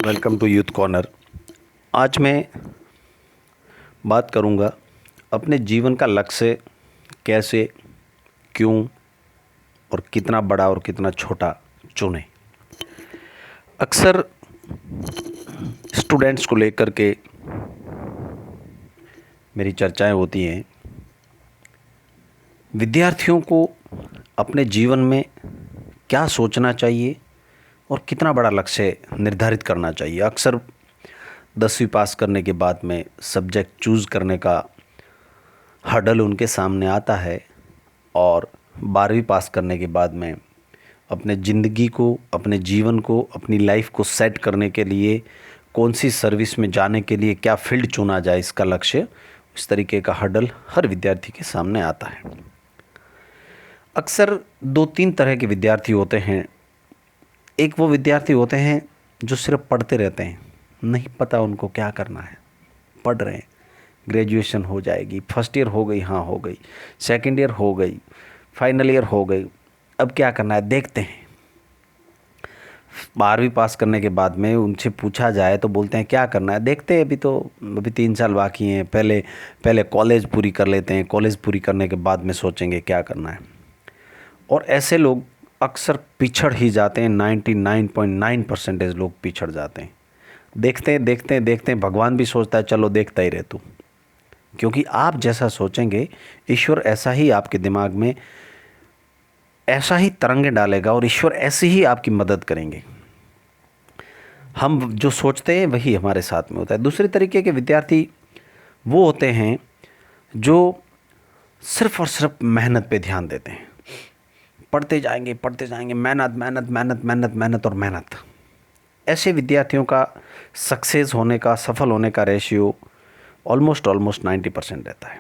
Welcome to youth corner. आज मैं बात करूंगा अपने जीवन का लक्ष्य कैसे, क्यों और कितना बड़ा और कितना छोटा चुनें। अक्सर स्टूडेंट्स को लेकर के मेरी चर्चाएं होती हैं। विद्यार्थियों को अपने जीवन में क्या सोचना चाहिए और कितना बड़ा लक्ष्य निर्धारित करना चाहिए। अक्सर 10वीं पास करने के बाद में सब्जेक्ट चूज़ करने का हर्डल उनके सामने आता है और 12वीं पास करने के बाद में अपने ज़िंदगी को, अपने जीवन को, अपनी लाइफ को सेट करने के लिए कौन सी सर्विस में जाने के लिए क्या फील्ड चुना जाए, इसका लक्ष्य, इस तरीके का हर्डल हर विद्यार्थी के सामने आता है। अक्सर 2-3 तरह के विद्यार्थी होते हैं। एक वो विद्यार्थी होते हैं जो सिर्फ पढ़ते रहते हैं, नहीं पता उनको क्या करना है, पढ़ रहे हैं, ग्रेजुएशन हो जाएगी, फर्स्ट ईयर हो गई, हाँ हो गई, सेकंड ईयर हो गई, फाइनल ईयर हो गई, अब क्या करना है देखते हैं। 12वीं पास करने के बाद में उनसे पूछा जाए तो बोलते हैं क्या करना है देखते हैं, अभी 3 साल बाकी हैं, पहले कॉलेज पूरी कर लेते हैं, कॉलेज पूरी करने के बाद में सोचेंगे क्या करना है। और ऐसे लोग अक्सर पिछड़ ही जाते हैं। 99.9% लोग पिछड़ जाते हैं। देखते हैं भगवान भी सोचता है चलो देखता ही रह तू, क्योंकि आप जैसा सोचेंगे ईश्वर ऐसा ही आपके दिमाग में ऐसा ही तरंगें डालेगा और ईश्वर ऐसी ही आपकी मदद करेंगे। हम जो सोचते हैं वही हमारे साथ में होता है। दूसरे तरीके के विद्यार्थी वो होते हैं जो सिर्फ और सिर्फ मेहनत पे ध्यान देते हैं, पढ़ते जाएंगे, मेहनत और मेहनत। ऐसे विद्यार्थियों का सक्सेस होने का, सफल होने का रेशियो ऑलमोस्ट 90% रहता है।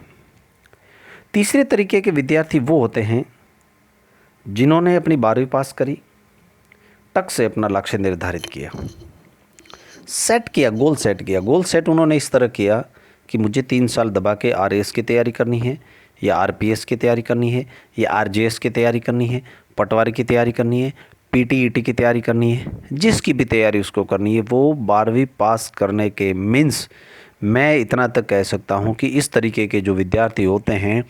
तीसरे तरीके के विद्यार्थी वो होते हैं जिन्होंने अपनी 12वीं पास करी, टक से अपना लक्ष्य निर्धारित किया, गोल सेट उन्होंने इस तरह किया कि मुझे 3 साल दबा के RAS की तैयारी करनी है, या RPS की तैयारी करनी है, या RJS की तैयारी करनी है, पटवारी की तैयारी करनी है, PTET की तैयारी करनी है, जिसकी भी तैयारी उसको करनी है। वो 12वीं पास करने के मीन्स मैं इतना तक कह सकता हूँ कि इस तरीके के जो विद्यार्थी होते हैं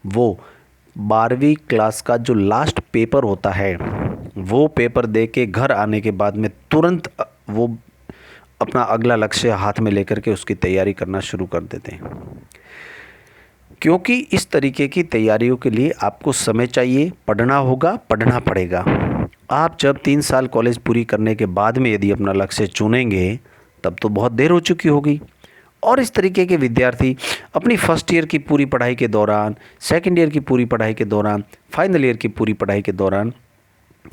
वो 12वीं क्लास का जो लास्ट पेपर होता है वो पेपर दे के घर आने के बाद में तुरंत वो अपना अगला लक्ष्य हाथ में लेकर के उसकी तैयारी करना शुरू कर देते हैं। क्योंकि इस तरीके की तैयारियों के लिए आपको समय चाहिए, पढ़ना होगा, पढ़ना पड़ेगा। आप जब 3 साल कॉलेज पूरी करने के बाद में यदि अपना लक्ष्य चुनेंगे तब तो बहुत देर हो चुकी होगी। और इस तरीके के विद्यार्थी अपनी फर्स्ट ईयर की पूरी पढ़ाई के दौरान, सेकंड ईयर की पूरी पढ़ाई के दौरान, फाइनल ईयर की पूरी पढ़ाई के दौरान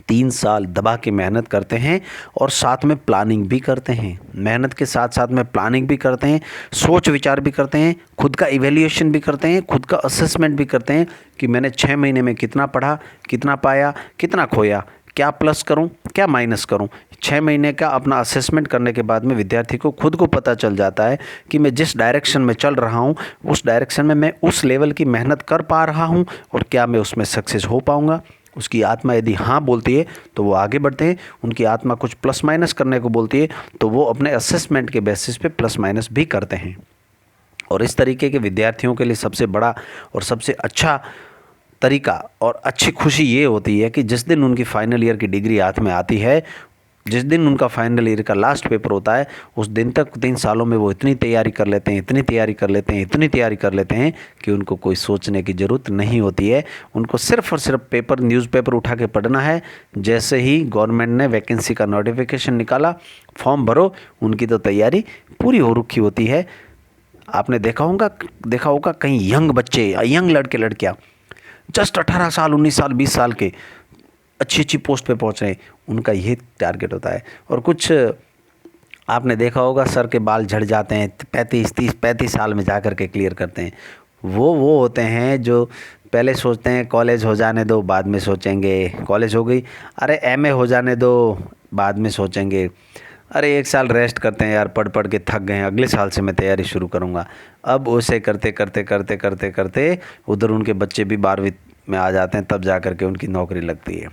3 साल दबा के मेहनत करते हैं और साथ में प्लानिंग भी करते हैं। मेहनत के साथ साथ में प्लानिंग भी करते हैं, सोच विचार भी करते हैं, खुद का इवैल्यूएशन भी करते हैं, खुद का असेसमेंट भी करते हैं कि मैंने 6 महीने में कितना पढ़ा, कितना पाया, कितना खोया, क्या प्लस करूं, क्या माइनस करूं। 6 महीने का अपना असेसमेंट करने के बाद में विद्यार्थी को खुद को पता चल जाता है कि मैं जिस डायरेक्शन में चल रहा हूं उस डायरेक्शन में मैं उस लेवल की मेहनत कर पा रहा हूं और क्या मैं उसमें सक्सेस हो पाऊंगा। उसकी आत्मा यदि हाँ बोलती है तो वो आगे बढ़ते हैं, उनकी आत्मा कुछ प्लस माइनस करने को बोलती है तो वो अपने असेसमेंट के बेसिस पे प्लस माइनस भी करते हैं। और इस तरीके के विद्यार्थियों के लिए सबसे बड़ा और सबसे अच्छा तरीका और अच्छी खुशी ये होती है कि जिस दिन उनकी फाइनल ईयर की डिग्री हाथ में आती है, जिस दिन उनका फाइनल ईयर का लास्ट पेपर होता है, उस दिन तक 3 सालों में वो इतनी तैयारी कर लेते हैं कि उनको कोई सोचने की ज़रूरत नहीं होती है। उनको सिर्फ और सिर्फ न्यूज़पेपर उठा के पढ़ना है। जैसे ही गवर्नमेंट ने वैकेंसी का नोटिफिकेशन निकाला, फॉर्म भरो, उनकी तो तैयारी पूरी हो रखी होती है। आपने देखा होगा कहीं यंग बच्चे, यंग लड़के लड़कियाँ जस्ट 18 साल, 19 साल, 20 साल के अच्छी पोस्ट पे पहुंच रहे हैं, उनका ये टारगेट होता है। और कुछ आपने देखा होगा सर के बाल झड़ जाते हैं, 35 साल में जा कर के क्लियर करते हैं। वो होते हैं जो पहले सोचते हैं कॉलेज हो जाने दो बाद में सोचेंगे, कॉलेज हो गई, अरे MA हो जाने दो बाद में सोचेंगे, अरे 1 साल रेस्ट करते हैं यार, पढ़ के थक गए हैं, अगले साल से मैं तैयारी शुरू करूँगा। अब उसे करते उधर उनके बच्चे भी 12वीं में आ जाते हैं, तब जा कर के उनकी नौकरी लगती है।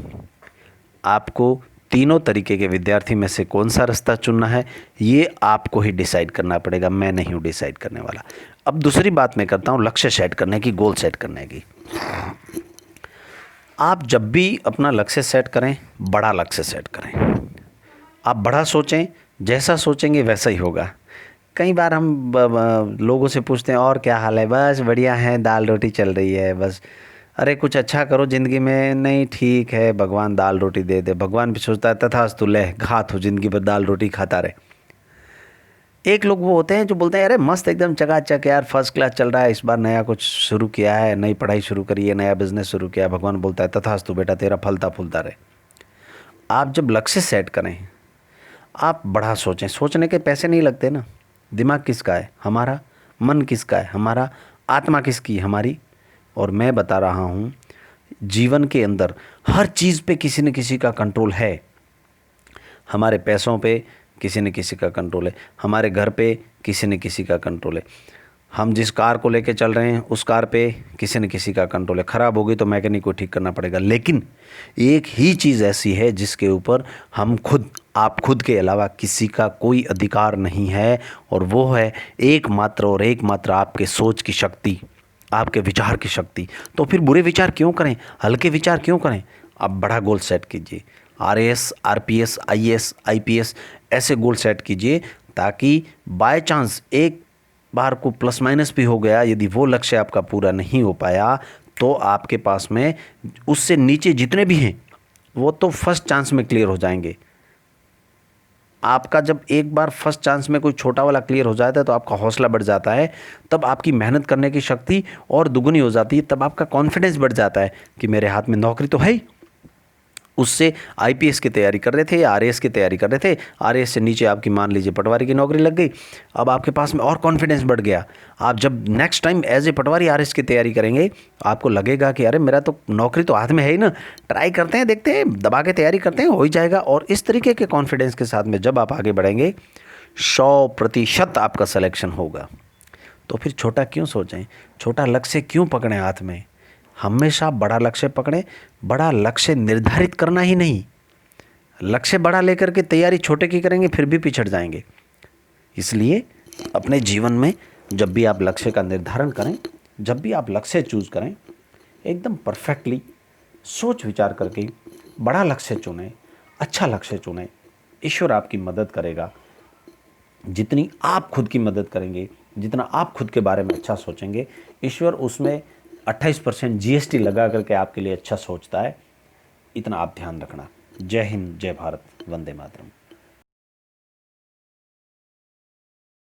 आपको तीनों तरीके के विद्यार्थी में से कौन सा रास्ता चुनना है ये आपको ही डिसाइड करना पड़ेगा, मैं नहीं हूँ डिसाइड करने वाला। अब दूसरी बात मैं करता हूँ लक्ष्य सेट करने की, गोल सेट करने की। आप जब भी अपना लक्ष्य सेट करें, बड़ा लक्ष्य सेट करें। आप बड़ा सोचें, जैसा सोचेंगे वैसा ही होगा। कई बार हम लोगों से पूछते हैं और क्या हाल है, बस बढ़िया है, दाल रोटी चल रही है बस। अरे कुछ अच्छा करो ज़िंदगी में, नहीं ठीक है भगवान दाल रोटी दे दे। भगवान भी सोचता है तथास्तु ले खा तो ज़िंदगी भर दाल रोटी खाता रहे। एक लोग वो होते हैं जो बोलते हैं अरे मस्त एकदम चकाचक यार, फर्स्ट क्लास चल रहा है, इस बार नया कुछ शुरू किया है, नई पढ़ाई शुरू करी है, नया बिजनेस शुरू किया है। भगवान बोलता है तथास्तु बेटा तेरा फलता फूलता रहे। आप जब लक्ष्य सेट करें, आप बड़ा सोचें। सोचने के पैसे नहीं लगते ना। दिमाग किसका है? हमारा। मन किसका है? हमारा। आत्मा किसकी? हमारी। और मैं बता रहा हूँ जीवन के अंदर हर चीज़ पे किसी न किसी का कंट्रोल है। हमारे पैसों पे किसी न किसी का कंट्रोल है, हमारे घर पे किसी न किसी का कंट्रोल है, हम जिस कार को लेके चल रहे हैं उस कार पे किसी न किसी का कंट्रोल है। ख़राब होगी तो मैकेनिक को ठीक करना पड़ेगा। लेकिन एक ही चीज़ ऐसी है जिसके ऊपर हम खुद, आप खुद के अलावा किसी का कोई अधिकार नहीं है, और वो है एकमात्र और एकमात्र आपके सोच की शक्ति, आपके विचार की शक्ति। तो फिर बुरे विचार क्यों करें, हल्के विचार क्यों करें? आप बड़ा गोल सेट कीजिए। आरएएस, आरपीएस, आईएएस, आईपीएस ऐसे गोल सेट कीजिए ताकि बाय चांस एक बार को प्लस माइनस भी हो गया, यदि वो लक्ष्य आपका पूरा नहीं हो पाया तो आपके पास में उससे नीचे जितने भी हैं वो तो फर्स्ट चांस में क्लियर हो जाएंगे। आपका जब एक बार फर्स्ट चांस में कोई छोटा वाला क्लियर हो जाता है तो आपका हौसला बढ़ जाता है, तब आपकी मेहनत करने की शक्ति और दुगनी हो जाती है, तब आपका कॉन्फिडेंस बढ़ जाता है कि मेरे हाथ में नौकरी तो है ही। उससे आईपीएस की तैयारी कर रहे थे या आरएएस की तैयारी कर रहे थे, आरएएस से नीचे आपकी मान लीजिए पटवारी की नौकरी लग गई, अब आपके पास में और कॉन्फिडेंस बढ़ गया। आप जब next time as a patwari RAS की तैयारी करेंगे आपको लगेगा कि अरे मेरा तो नौकरी तो हाथ में है ही ना, ट्राई करते हैं, देखते हैं, दबा के तैयारी करते हैं, हो ही जाएगा। और इस तरीके के कॉन्फिडेंस के साथ में जब आप आगे बढ़ेंगे 100% आपका सिलेक्शन होगा। तो फिर छोटा क्यों सोचें, छोटा लक्ष्य क्यों पकड़ें हाथ में? हमेशा बड़ा लक्ष्य पकड़ें। बड़ा लक्ष्य निर्धारित करना ही नहीं, लक्ष्य बड़ा लेकर के तैयारी छोटे की करेंगे फिर भी पिछड़ जाएंगे। इसलिए अपने जीवन में जब भी आप लक्ष्य का निर्धारण करें, जब भी आप लक्ष्य चूज करें, एकदम परफेक्टली सोच विचार करके बड़ा लक्ष्य चुनें, अच्छा लक्ष्य चुनें। ईश्वर आपकी मदद करेगा। जितनी आप खुद की मदद करेंगे, जितना आप खुद के बारे में अच्छा सोचेंगे, ईश्वर उसमें 28% जीएसटी लगा करके आपके लिए अच्छा सोचता है। इतना आप ध्यान रखना। जय हिंद, जय भारत, वंदे मातरम।